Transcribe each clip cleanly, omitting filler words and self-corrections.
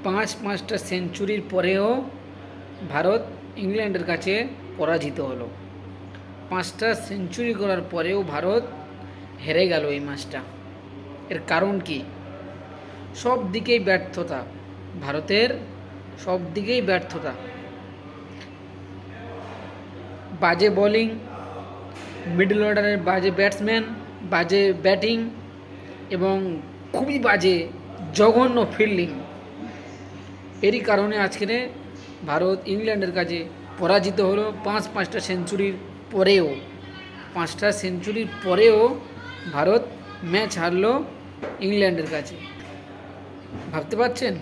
পাঁচটা সেঞ্চুরির পরেও ভারত ইংল্যান্ডের কাছে পরাজিত হলো। 5টা সেঞ্চুরি করার পরেও ভারত হেরে গেল এই ম্যাচটা। এর কারণ কি? সব দিকেই ব্যর্থতা, ভারতের সব দিকেই ব্যর্থতা। বাজে বোলিং, মিডল অর্ডারের বাজে ব্যাটসম্যান, বাজে ব্যাটিং এবং খুবই বাজে জঘন্য ফিল্ডিং। এরই কারণে আজকে ভারত ইংল্যান্ডের কাছে পরাজিত হলো। পাঁচটা সেঞ্চুরির পরেও 5টা সেঞ্চুরির পরেও ভারত ম্যাচ হারলো ইংল্যান্ডের কাছে। ভাবতে পারছেন,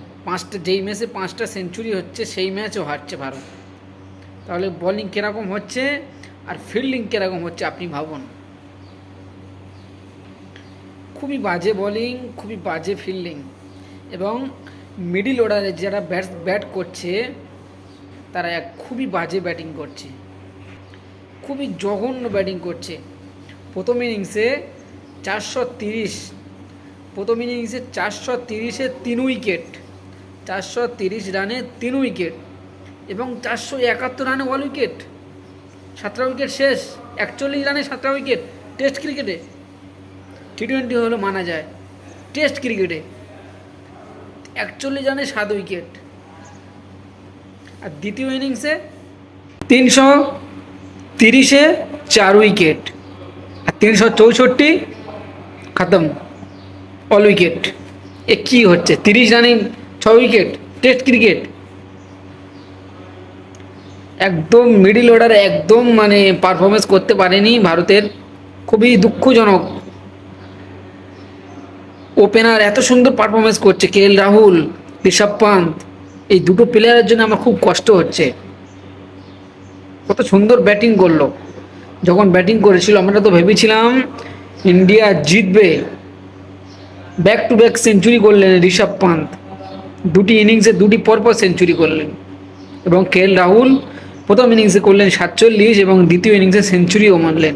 যেই ম্যাচে 5টা সেঞ্চুরি হচ্ছে সেই ম্যাচও হারছে ভারত। তাহলে বোলিং কীরকম হচ্ছে আর ফিল্ডিং কীরকম হচ্ছে আপনি ভাবুন। খুবই বাজে বোলিং, খুবই বাজে ফিল্ডিং এবং মিডল অর্ডারে যারা ব্যাট করছে তারা খুবই বাজে ব্যাটিং করছে, খুবই জঘন্য ব্যাটিং করছে। প্রথম ইনিংসে 430, প্রথম ইনিংসে 430-এ 3 উইকেট, 430 রানে 3 উইকেট এবং 471 রানে অল উইকেট। 7টা উইকেট শেষ, 41 রানে 7টা উইকেট। টেস্ট ক্রিকেটে, টি-20 হলো মানা যায়, টেস্ট ক্রিকেটে 41 রানে 7 উইকেট। আর দ্বিতীয় ইনিংসে 330-এ 4 উইকেট আর 364 খতম, অল উইকেট। এ কী হচ্ছে? 30 রানে 6 উইকেট, টেস্ট ক্রিকেট। একদম মিডল অর্ডারে একদম পারফরমেন্স করতে পারেনি ভারতের, খুবই দুঃখজনক। ওপেনার এত সুন্দর পারফরমেন্স করছে, কেএল রাহুল, ঋষভ পান্ত, এই দুটো প্লেয়ারের জন্য আমার খুব কষ্ট হচ্ছে। কত সুন্দর ব্যাটিং করলো। যখন ব্যাটিং করেছিল আমরা তো ভেবেছিলাম ইন্ডিয়া জিতবে। ব্যাক টু ব্যাক সেঞ্চুরি করলেন ঋষভ পান্ত, 2টি ইনিংসে 2টি পরপর সেঞ্চুরি করলেন। এবং কেএল রাহুল প্রথম ইনিংসে করলেন 47 এবং দ্বিতীয় ইনিংসে সেঞ্চুরিও মারলেন।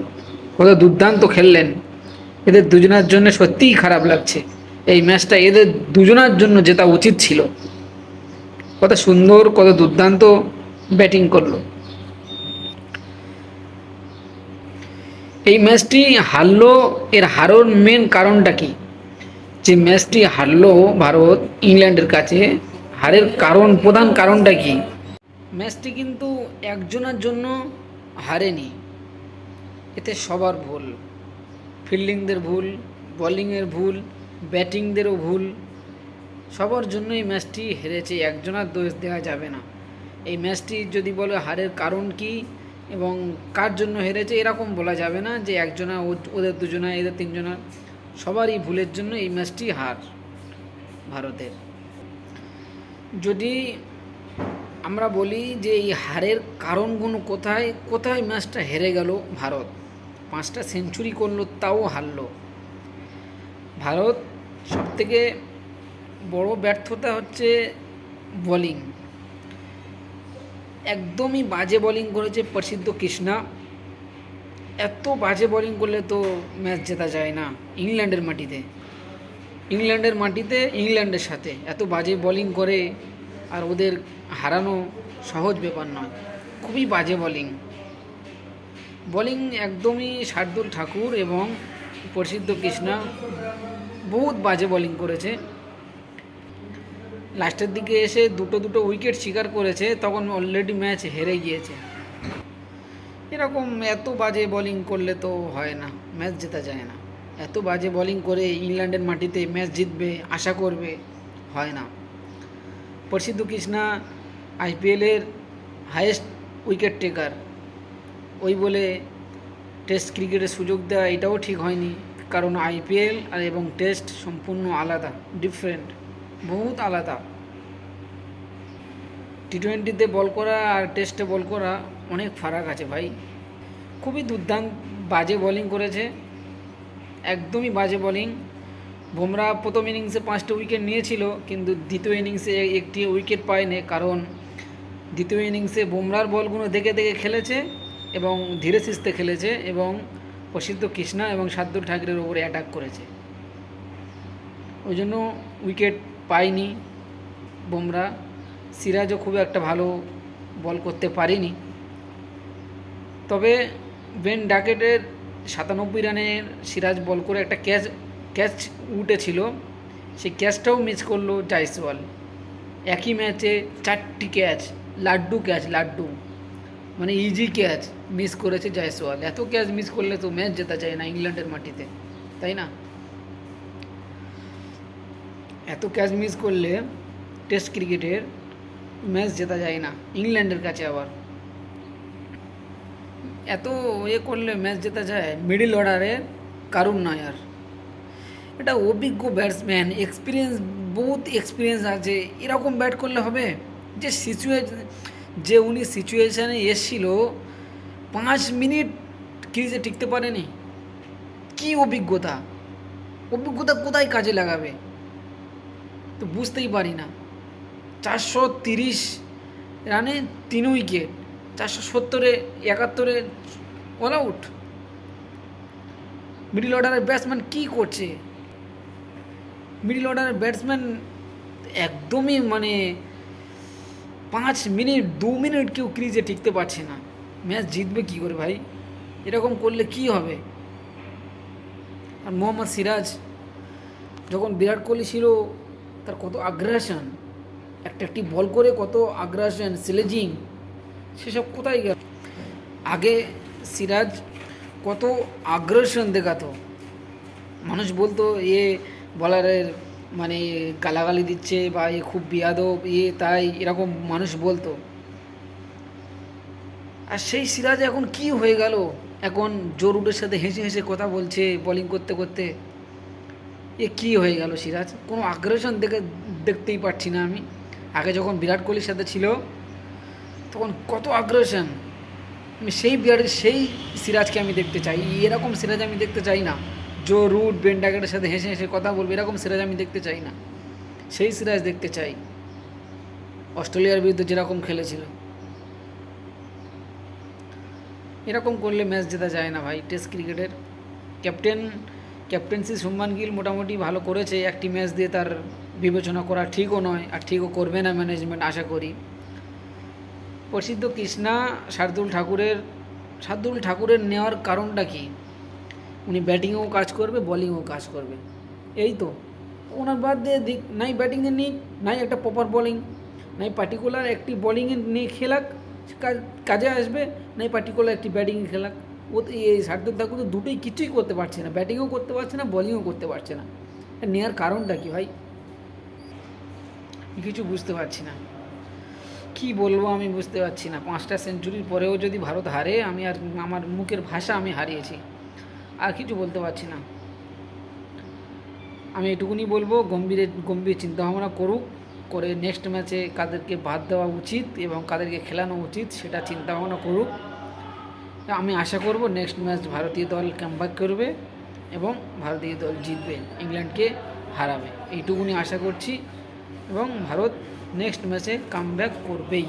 কত দুর্দান্ত খেললেন। এদের দুজনের জন্য সত্যিই খারাপ লাগছে। এই ম্যাচটা এদের দুজনের জন্য জেতা উচিত ছিল। কত সুন্দর, কত দুর্দান্ত ব্যাটিং করলো। এই ম্যাচটি হারলো, এর হারার মেন কারণটা কি? যে ম্যাচটি হারলো ভারত ইংল্যান্ডের কাছে, হারের কারণ, প্রধান কারণটা কি? ম্যাচটি কিন্তু একজনের জন্য হারেনি, এতে সবার ভুল। ফিল্ডিংদের ভুল, বোলিংয়ের ভুল, ব্যাটিংদেরও ভুল, সবার জন্য এই ম্যাচটি হেরেছে। একজনের দোষ দেওয়া যাবে না। এই ম্যাচটি যদি বলে হারের কারণ কি এবং কার জন্য হেরেছে, এরকম বলা যাবে না যে একজনা, ওদের দুজনা, এদের তিনজনা, সবারই ভুলের জন্য এই ম্যাচটি হার ভারতের। যদি আমরা বলি যে এই হারের কারণগুলো কোথায় কোথায় ম্যাচটা হেরে গেল ভারত, 5টা সেঞ্চুরি করলো তাও হারলো ভারত। সবথেকে বড় ব্যর্থতা হচ্ছে বোলিং। একদমই বাজে বোলিং করেছে প্রসিদ্ধ কৃষ্ণা। এত বাজে বোলিং করলে তো ম্যাচ জেতা যায় না ইংল্যান্ডের মাটিতে। ইংল্যান্ডের মাটিতে ইংল্যান্ডের সাথে এত বাজে বোলিং করে আর ওদের হারানো সহজ ব্যাপার নয়। খুবই বাজে বোলিং একদমই শার্দুল ঠাকুর এবং প্রসিদ্ধ কৃষ্ণা বহুত বাজে বোলিং করেছে। লাস্টের দিকে এসে দুটো উইকেট শিকার করেছে, তখন অলরেডি ম্যাচ হেরে গিয়েছে। এরকম এত বাজে বোলিং করলে তো হয় না, ম্যাচ জেতা যায় না। এত বাজে বোলিং করে ইংল্যান্ডের মাটিতে ম্যাচ জিতবে আশা করবে, হয় না। প্রসিদ্ধ কৃষ্ণা আইপিএলের হাইয়েস্ট উইকেট টেকার, ওই বলে টেস্ট ক্রিকেটের সুযোগ দেওয়া এটাও ঠিক হয়নি। কারণ আইপিএল আর এবং টেস্ট সম্পূর্ণ আলাদা, ডিফারেন্ট, বহুত আলাদা। টি-20তে বল করা আর টেস্টে বল করা অনেক ফারাক আছে ভাই। খুবই দুর্দান্ত বাজে বোলিং করেছে, একদমই বাজে বোলিং। বুমরা প্রথম ইনিংসে 5টা উইকেট নিয়েছিল, কিন্তু দ্বিতীয় ইনিংসে একটি উইকেট পায়নি। কারণ দ্বিতীয় ইনিংসে বুমরার বলগুলো দেখে দেখে খেলেছে এবং ধীরে সুস্থে খেলেছে এবং প্রসিদ্ধ কৃষ্ণা এবং শার্দুল ঠাকুরের উপরে অ্যাটাক করেছে, ওই জন্য উইকেট পায়নি। বুমরা। সিরাজও খুব একটা ভালো বল করতে পারেনি, তবে বেন ডাকেটের 97 রানের সিরাজ বল করে একটা ক্যাচ উঠেছিল, সেই ক্যাচটাও মিস করলো জয়সওয়াল। একই ম্যাচে 4টি ক্যাচ, লাড্ডু মানে ইজি ক্যাচ মিস করেছে জয়সওয়াল। এত ক্যাচ মিস করলে তো ম্যাচ জেতা যায় না ইংল্যান্ডের মাটিতে, তাই না? এত ক্যাচ মিস করলে টেস্ট ক্রিকেটের ম্যাচ জেতা যায় না ইংল্যান্ডের কাছে। আবার এত করলে ম্যাচ জেতা যায়। মিডল অর্ডারের কারুন নায়ার, এটা অভিজ্ঞ ব্যাটসম্যান, বহুত এক্সপিরিয়েন্স আছে, এরকম ব্যাট করলে হবে? যে উনি সিচুয়েশানে এসেছিল 5 মিনিট ক্রিজে টিকতে পারেনি, কি অভিজ্ঞতা কোথায় কাজে লাগাবে তো বুঝতেই পারি না। 430 রানে 3 উইকেট, 470-এ 71-এ অল আউট। মিডল অর্ডারের ব্যাটসম্যান কী করছে? মিডল অর্ডারের ব্যাটসম্যান একদমই মানে 5 মিনিট 2 মিনিট কেউ ক্রিজে টিকতে পারছে না, ম্যাচ জিতবে কী করে ভাই? এরকম করলে কি হবে? আর মোহাম্মদ সিরাজ যখন বিরাট কোহলি ছিল, তার কত আগ্রাসন, একটি বল করে কত আগ্রাসন, স্লেজিং, সেসব কোথায় গেল? আগে সিরাজ কত আগ্রাসন দেখাতো, মানুষ বলতো বলারের মানে গালাগালি দিচ্ছে বা খুব বিয়াদব তাই এরকম মানুষ বলতো। আর সেই সিরাজ এখন কি হয়ে গেল? এখন জোরুডের সাথে হেসে হেসে কথা বলছে বোলিং করতে করতে। কি হয়ে গেল সিরাজ? কোনো আগ্রাসন দেখতেই পাচ্ছি না আমি। আগে যখন বিরাট কোহলির সাথে ছিল তখন কত আগ্রাসন, আমি সেই সিরাজকে আমি দেখতে চাই। এরকম সিরাজ আমি দেখতে চাই না, জো রুট বেন ডাকেটের সাথে হেসে হেসে কথা বলবে, এরকম সিরাজ আমি দেখতে চাই না। সেই সিরাজ দেখতে চাই অস্ট্রেলিয়ার বিরুদ্ধে যেরকম খেলেছিল। এরকম করলে ম্যাচ জেতা যায় না ভাই টেস্ট ক্রিকেটের। ক্যাপ্টেন্সি শুভমান গিল মোটামুটি ভালো করেছে, একটি ম্যাচ দিয়ে তার বিবেচনা করা ঠিকও নয়, আর ঠিকও করবে না ম্যানেজমেন্ট আশা করি। প্রসিদ্ধ কৃষ্ণা শার্দুল ঠাকুরের নেওয়ার কারণটা কি? উনি ব্যাটিংয়েও কাজ করবে, বলিংয়েও কাজ করবে, এই তো। ওনার বাদ দিয়ে নাই ব্যাটিংয়ে নিক, নাই একটা প্রপার বলিং, নাই পার্টিকুলার একটি বলিংয়ে নিয়ে খেলাক কাজে আসবে, নাই পার্টিকুলার একটি ব্যাটিংয়ে খেলাক। ও তো এই শার্দুল ঠাকুর তো দুটোই কিছুই করতে পারছে না, ব্যাটিংও করতে পারছে না, বলিংও করতে পারছে না। নেওয়ার কারণটা কি ভাই? কিছু বুঝতে পারছি না, কি বলবো আমি বুঝতে পারছি না। 5টা সেঞ্চুরির পরেও যদি ভারত হারে, আমি আর আমার মুখের ভাষা আমি হারিয়েছি, আর কিছু বলতে পারছি না। আমি এটুকুনি বলবো, গম্ভীর চিন্তাভাবনা করে নেক্সট ম্যাচে কাদেরকে বাদ দেওয়া উচিত এবং কাদেরকে খেলানো উচিত সেটা চিন্তাভাবনা করুক। আমি আশা করব নেক্সট ম্যাচ ভারতীয় দল কামব্যাক করবে এবং ভারতীয় দল জিতবে, ইংল্যান্ডকে হারাবে, এইটুকুনি আশা করছি। এবং ভারত নেক্সট ম্যাচে কামব্যাক করবেই।